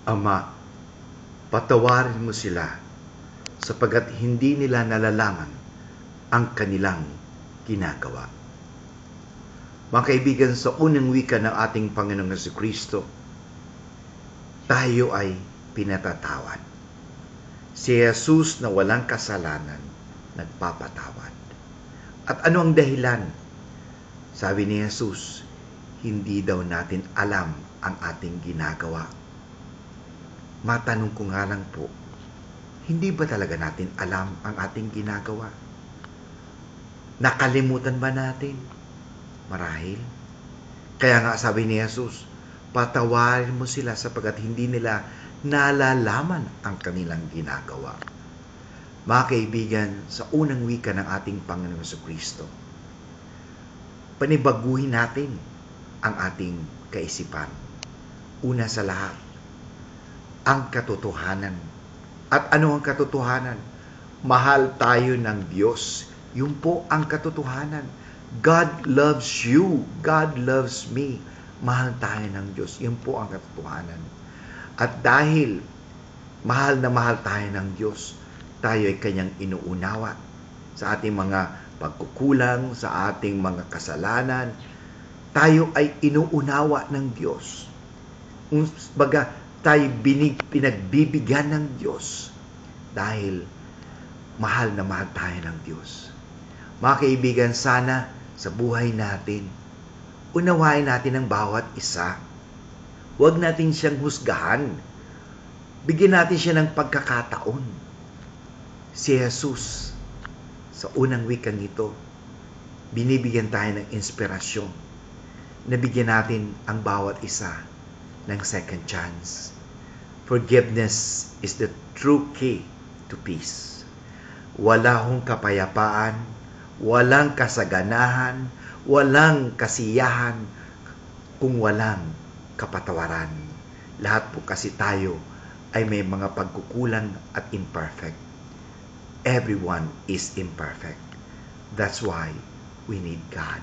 Ama, patawarin mo sila sapagat hindi nila nalalaman ang kanilang ginagawa. Mga kaibigan, sa unang wika ng ating Panginoong Jesucristo, tayo ay pinatatawad. Si Jesus na walang kasalanan, nagpapatawad. At ano ang dahilan? Sabi ni Jesus, hindi daw natin alam ang ating ginagawa. Matanong ko nga lang po, hindi ba talaga natin alam ang ating ginagawa? Nakalimutan ba natin? Marahil. Kaya nga sabi ni Jesus, patawarin mo sila sapagat hindi nila nalalaman ang kanilang ginagawa. Mga kaibigan, sa unang wika ng ating Panginoong Jesucristo, panibaguhin natin ang ating kaisipan. Una sa lahat, ang katotohanan. At ano ang katotohanan? Mahal tayo ng Diyos. Yun po ang katotohanan. God loves you. God loves me. Mahal tayo ng Diyos. Yun po ang katotohanan. At dahil mahal na mahal tayo ng Diyos, tayo ay Kanyang inuunawa sa ating mga pagkukulang, sa ating mga kasalanan. Tayo ay inuunawa ng Diyos. Baga, tayo pinagbibigyan ng Diyos dahil mahal na mahal tayo ng Diyos. Mga kaibigan, sana sa buhay natin, unawain natin ang bawat isa. Huwag natin siyang husgahan. Bigyan natin siya ng pagkakataon. Si Jesus, sa unang wikang ito, binibigyan tayo ng inspirasyon. Nabigyan natin ang bawat isa ng second chance. Forgiveness is the true key to peace. Wala hong kapayapaan, walang kasaganahan, walang kasiyahan kung walang kapatawaran. Lahat po kasi tayo ay may mga pagkukulang at imperfect. Everyone is imperfect. That's why we need God.